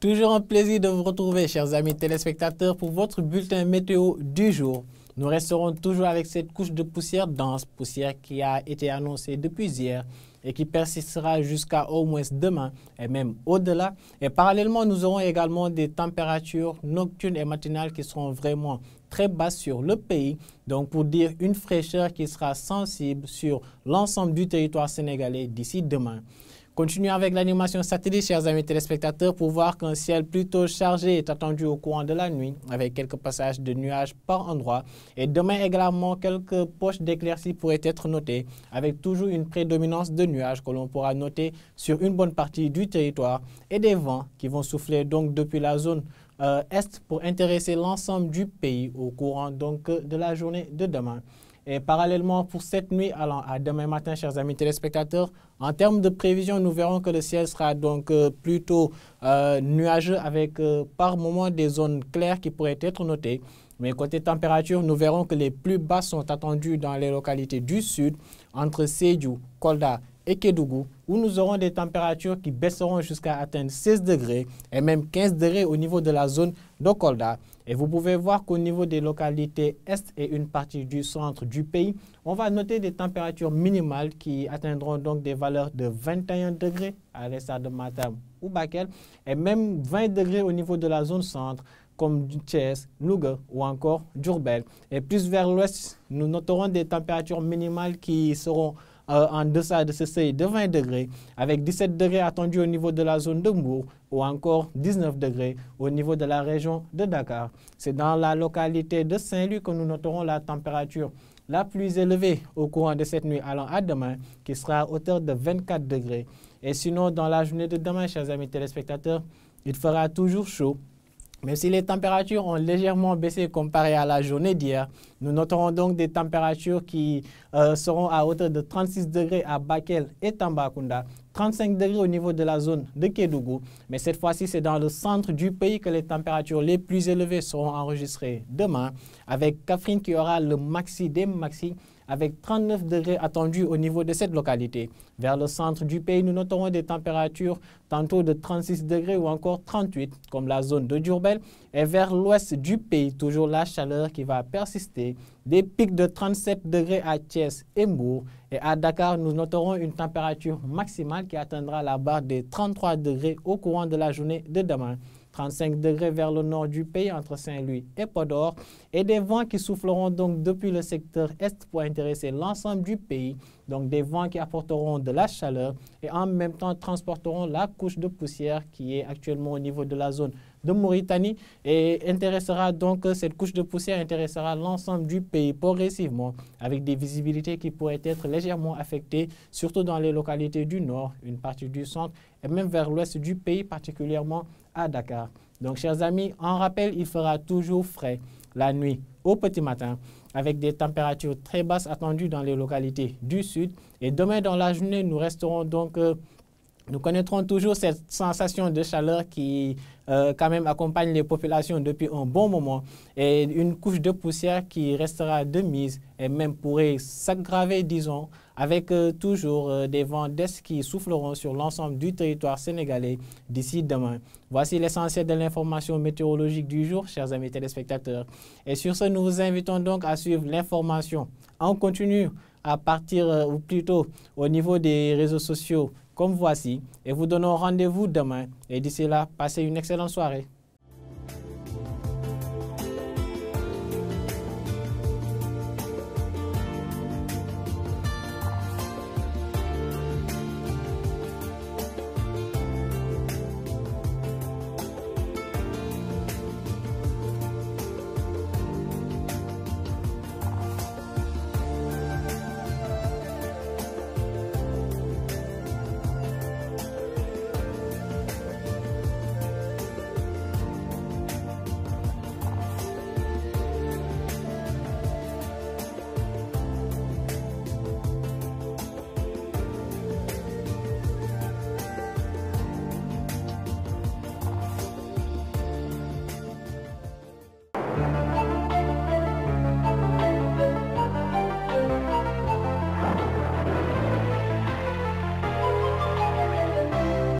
Toujours un plaisir de vous retrouver, chers amis téléspectateurs, pour votre bulletin météo du jour. Nous resterons toujours avec cette couche de poussière dense, poussière qui a été annoncée depuis hier et qui persistera jusqu'à au moins demain et même au-delà. Et parallèlement, nous aurons également des températures nocturnes et matinales qui seront vraiment très basses sur le pays. Donc pour dire une fraîcheur qui sera sensible sur l'ensemble du territoire sénégalais d'ici demain. Continuons avec l'animation satellite, chers amis téléspectateurs, pour voir qu'un ciel plutôt chargé est attendu au courant de la nuit, avec quelques passages de nuages par endroit. Et demain également, quelques poches d'éclaircies pourraient être notées, avec toujours une prédominance de nuages que l'on pourra noter sur une bonne partie du territoire, et des vents qui vont souffler donc depuis la zone est pour intéresser l'ensemble du pays au courant donc de la journée de demain. Et parallèlement, pour cette nuit allant à demain matin, chers amis téléspectateurs, en termes de prévision, nous verrons que le ciel sera donc plutôt nuageux avec par moments des zones claires qui pourraient être notées. Mais côté température, nous verrons que les plus basses sont attendues dans les localités du sud, entre Sédhiou, Kolda et Kédougou, où nous aurons des températures qui baisseront jusqu'à atteindre 16 degrés et même 15 degrés au niveau de la zone de Kolda. Et vous pouvez voir qu'au niveau des localités est et une partie du centre du pays, on va noter des températures minimales qui atteindront donc des valeurs de 21 degrés à l'instar de Matam ou Bakel et même 20 degrés au niveau de la zone centre comme Thiès, Louga ou encore Diourbel. Et plus vers l'ouest, nous noterons des températures minimales qui seront en deçà de ce seuil de 20 degrés, avec 17 degrés attendus au niveau de la zone de Mbour ou encore 19 degrés au niveau de la région de Dakar. C'est dans la localité de Saint-Louis que nous noterons la température la plus élevée au courant de cette nuit allant à demain, qui sera à hauteur de 24 degrés. Et sinon, dans la journée de demain, chers amis téléspectateurs, il fera toujours chaud. Même si les températures ont légèrement baissé comparé à la journée d'hier, nous noterons donc des températures qui seront à hauteur de 36 degrés à Bakel et Tambacounda, 35 degrés au niveau de la zone de Kédougou. Mais cette fois-ci, c'est dans le centre du pays que les températures les plus élevées seront enregistrées demain, avec Kaffrine qui aura le maxi des maxi, avec 39 degrés attendus au niveau de cette localité. Vers le centre du pays, nous noterons des températures tantôt de 36 degrés ou encore 38, comme la zone de Diourbel. Et vers l'ouest du pays, toujours la chaleur qui va persister. Des pics de 37 degrés à Thiès et Mbour. Et à Dakar, nous noterons une température maximale qui atteindra la barre des 33 degrés au courant de la journée de demain. 35 degrés vers le nord du pays entre Saint-Louis et Podor et des vents qui souffleront donc depuis le secteur est pour intéresser l'ensemble du pays. Donc des vents qui apporteront de la chaleur et en même temps transporteront la couche de poussière qui est actuellement au niveau de la zone de Mauritanie et intéressera donc cette couche de poussière intéressera l'ensemble du pays progressivement avec des visibilités qui pourraient être légèrement affectées, surtout dans les localités du nord, une partie du centre et même vers l'ouest du pays, particulièrement à Dakar. Donc chers amis, en rappel, il fera toujours frais la nuit au petit matin avec des températures très basses attendues dans les localités du sud. Et demain dans la journée, nous resterons donc nous connaîtrons toujours cette sensation de chaleur qui quand même accompagne les populations depuis un bon moment et une couche de poussière qui restera de mise et même pourrait s'aggraver, disons, avec toujours des vents d'est qui souffleront sur l'ensemble du territoire sénégalais d'ici demain. Voici l'essentiel de l'information météorologique du jour, chers amis téléspectateurs. Et sur ce, nous vous invitons donc à suivre l'information en continu à partir, ou plutôt au niveau des réseaux sociaux comme voici, et vous donnons rendez-vous demain. Et d'ici là, passez une excellente soirée.